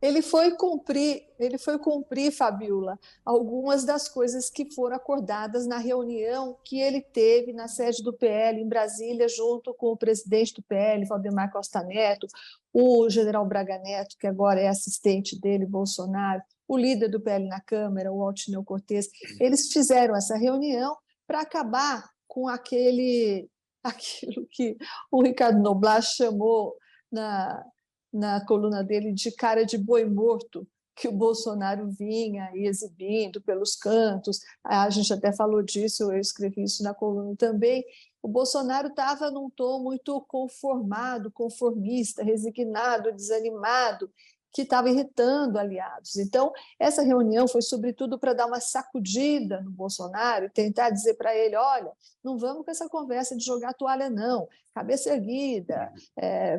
Ele foi cumprir, Fabiola, algumas das coisas que foram acordadas na reunião que ele teve na sede do PL em Brasília, junto com o presidente do PL, Valdemar Costa Neto, o general Braga Neto, que agora é assistente dele, Bolsonaro, o líder do PL na Câmara, o Altineu Cortes. Eles fizeram essa reunião para acabar com aquilo que o Ricardo Noblat chamou na coluna dele de cara de boi morto, que o Bolsonaro vinha exibindo pelos cantos. A gente até falou disso, eu escrevi isso na coluna também. O Bolsonaro estava num tom muito conformado, conformista, resignado, desanimado, que estava irritando aliados. Então, essa reunião foi sobretudo para dar uma sacudida no Bolsonaro e tentar dizer para ele: olha, não vamos com essa conversa de jogar toalha, não, cabeça erguida,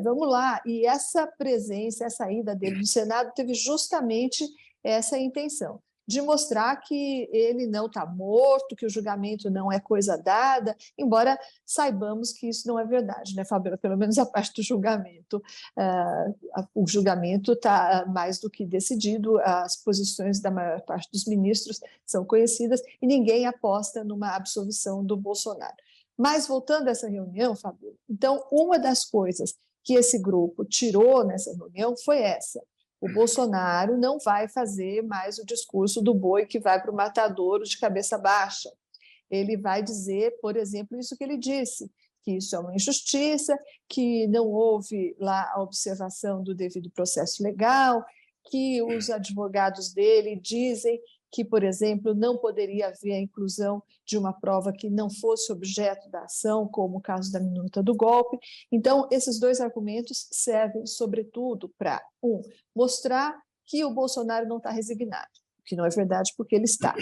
vamos lá. E essa presença, essa ida dele no Senado teve justamente essa intenção, de mostrar que ele não está morto, que o julgamento não é coisa dada, embora saibamos que isso não é verdade, né, Fabiola? Pelo menos a parte do julgamento. O julgamento está mais do que decidido, as posições da maior parte dos ministros são conhecidas e ninguém aposta numa absolvição do Bolsonaro. Mas, voltando a essa reunião, Fabiola, então, uma das coisas que esse grupo tirou nessa reunião foi essa: o Bolsonaro não vai fazer mais o discurso do boi que vai para o matadouro de cabeça baixa. Ele vai dizer, por exemplo, isso que ele disse, que isso é uma injustiça, que não houve lá a observação do devido processo legal, que os advogados dele dizem que, por exemplo, não poderia haver a inclusão de uma prova que não fosse objeto da ação, como o caso da minuta do golpe. Então, esses dois argumentos servem, sobretudo, para, mostrar que o Bolsonaro não está resignado, o que não é verdade, porque ele está.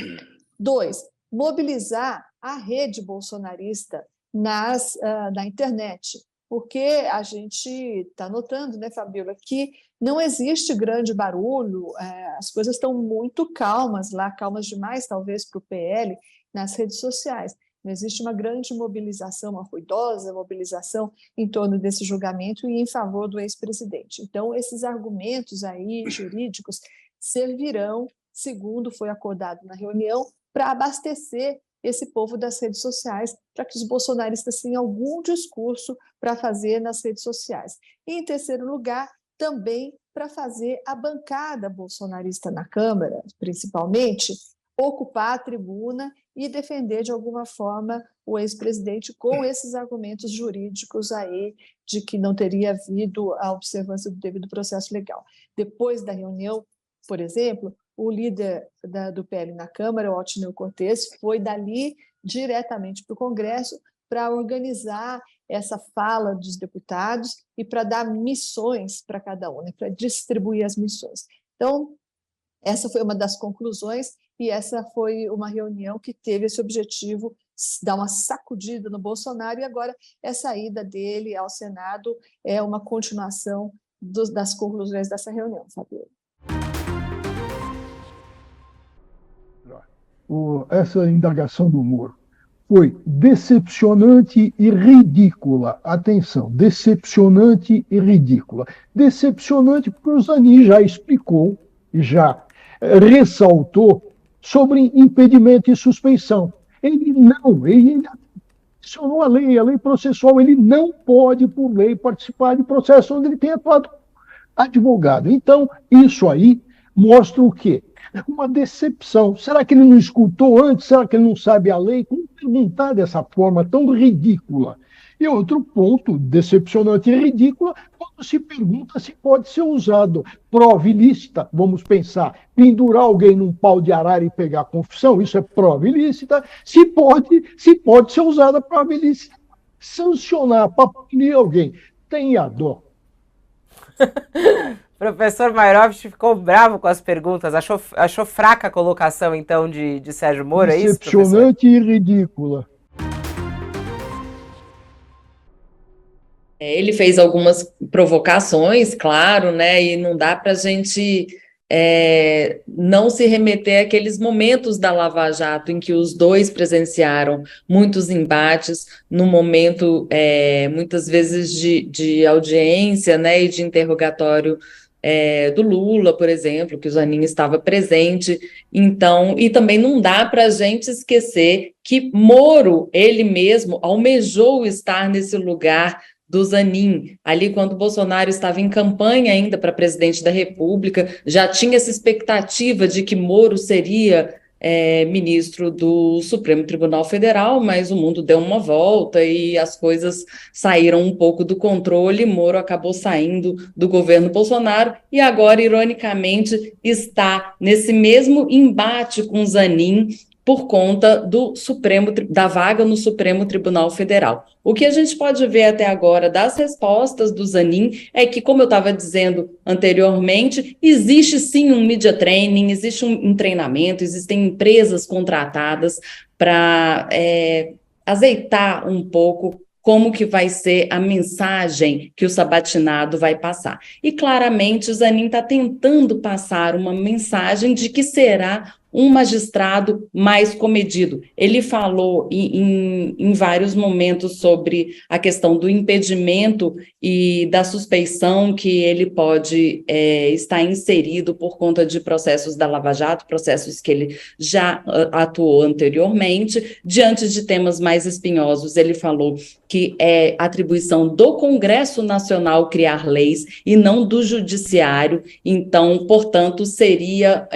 2, mobilizar a rede bolsonarista na internet, porque a gente está notando, né, Fabiola, que não existe grande barulho, as coisas estão muito calmas lá, calmas demais, talvez, para o PL, nas redes sociais. Não existe uma grande mobilização, uma ruidosa mobilização em torno desse julgamento e em favor do ex-presidente. Então, esses argumentos aí jurídicos servirão, segundo foi acordado na reunião, para abastecer esse povo das redes sociais, para que os bolsonaristas tenham algum discurso para fazer nas redes sociais. E, em terceiro lugar, também para fazer a bancada bolsonarista na Câmara, principalmente, ocupar a tribuna e defender de alguma forma o ex-presidente com esses argumentos jurídicos aí de que não teria havido a observância do devido processo legal. Depois da reunião, por exemplo, o líder do PL na Câmara, o Altineu Cortes, foi dali diretamente para o Congresso para organizar essa fala dos deputados e para dar missões para cada um, né, para distribuir as missões. Então, essa foi uma das conclusões e essa foi uma reunião que teve esse objetivo, dar uma sacudida no Bolsonaro, e agora essa ida dele ao Senado é uma continuação das conclusões dessa reunião, Fabiola. Essa indagação do Moro foi decepcionante e ridícula. Atenção, decepcionante e ridícula. Decepcionante porque o Zanin já explicou, já ressaltou sobre impedimento e suspeição. Ele acionou a lei processual, ele não pode, por lei, participar de processo onde ele tem atuado advogado. Então, isso aí mostra o quê? Uma decepção. Será que ele não escutou antes? Será que ele não sabe a lei? Como perguntar dessa forma tão ridícula? E outro ponto decepcionante e ridículo, quando se pergunta se pode ser usado prova ilícita, vamos pensar, pendurar alguém num pau de arara e pegar a confissão, isso é prova ilícita, se pode ser usada prova ilícita, sancionar para punir alguém. Tenha dó. Professor Mayrovitch ficou bravo com as perguntas, achou fraca a colocação, então, de Sérgio Moro, é isso, professor? Decepcionante e ridícula. Ele fez algumas provocações, claro, né? E não dá para a gente não se remeter àqueles momentos da Lava Jato em que os dois presenciaram muitos embates, no momento, muitas vezes, de audiência, né, e de interrogatório do Lula, por exemplo, que o Zanin estava presente. Então, e também não dá para a gente esquecer que Moro, ele mesmo, almejou estar nesse lugar do Zanin, ali quando Bolsonaro estava em campanha ainda para presidente da República, já tinha essa expectativa de que Moro seria ministro do Supremo Tribunal Federal, mas o mundo deu uma volta e as coisas saíram um pouco do controle. Moro acabou saindo do governo Bolsonaro e agora, ironicamente, está nesse mesmo embate com Zanin por conta da vaga no Supremo Tribunal Federal. O que a gente pode ver até agora das respostas do Zanin é que, como eu estava dizendo anteriormente, existe sim um media training, existe um treinamento, existem empresas contratadas para azeitar um pouco como que vai ser a mensagem que o sabatinado vai passar. E claramente o Zanin está tentando passar uma mensagem de que será um magistrado mais comedido. Ele falou em vários momentos sobre a questão do impedimento e da suspeição que ele pode estar inserido por conta de processos da Lava Jato, processos que ele já atuou anteriormente. Diante de temas mais espinhosos, ele falou que é atribuição do Congresso Nacional criar leis e não do Judiciário. Então, portanto, seria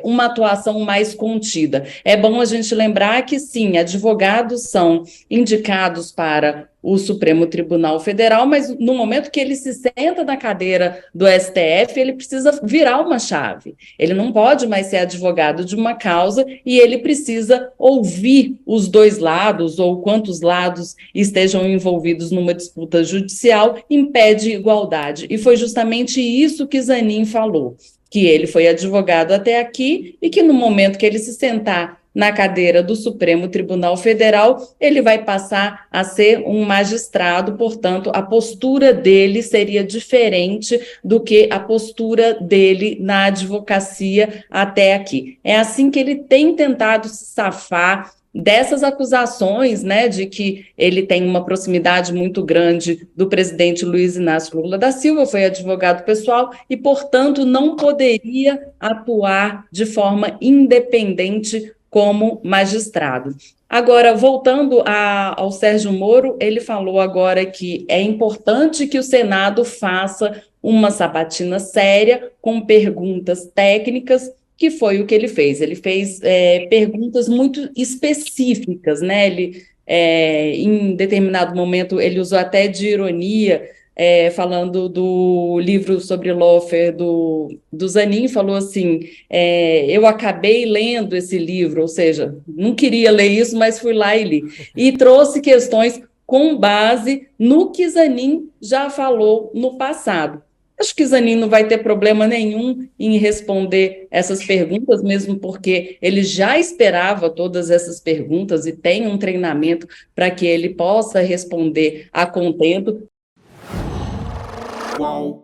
uma atuação mais contida. É bom a gente lembrar que, sim, advogados são indicados para o Supremo Tribunal Federal, mas no momento que ele se senta na cadeira do STF, ele precisa virar uma chave. Ele não pode mais ser advogado de uma causa e ele precisa ouvir os dois lados ou quantos lados estejam envolvidos numa disputa judicial, impede igualdade. E foi justamente isso que Zanin falou, que ele foi advogado até aqui e que no momento que ele se sentar na cadeira do Supremo Tribunal Federal, ele vai passar a ser um magistrado, portanto, a postura dele seria diferente do que a postura dele na advocacia até aqui. É assim que ele tem tentado se safar dessas acusações, né, de que ele tem uma proximidade muito grande do presidente Luiz Inácio Lula da Silva, foi advogado pessoal e, portanto, não poderia atuar de forma independente como magistrado. Agora, voltando ao Sérgio Moro, ele falou agora que é importante que o Senado faça uma sabatina séria, com perguntas técnicas, que foi o que ele fez. Ele fez perguntas muito específicas, né? Ele, em determinado momento, ele usou até de ironia, falando do livro sobre Loeffler do Zanin, falou assim, eu acabei lendo esse livro, ou seja, não queria ler isso, mas fui lá e li. E trouxe questões com base no que Zanin já falou no passado. Acho que Zanin não vai ter problema nenhum em responder essas perguntas, mesmo porque ele já esperava todas essas perguntas e tem um treinamento para que ele possa responder a contento. Qual?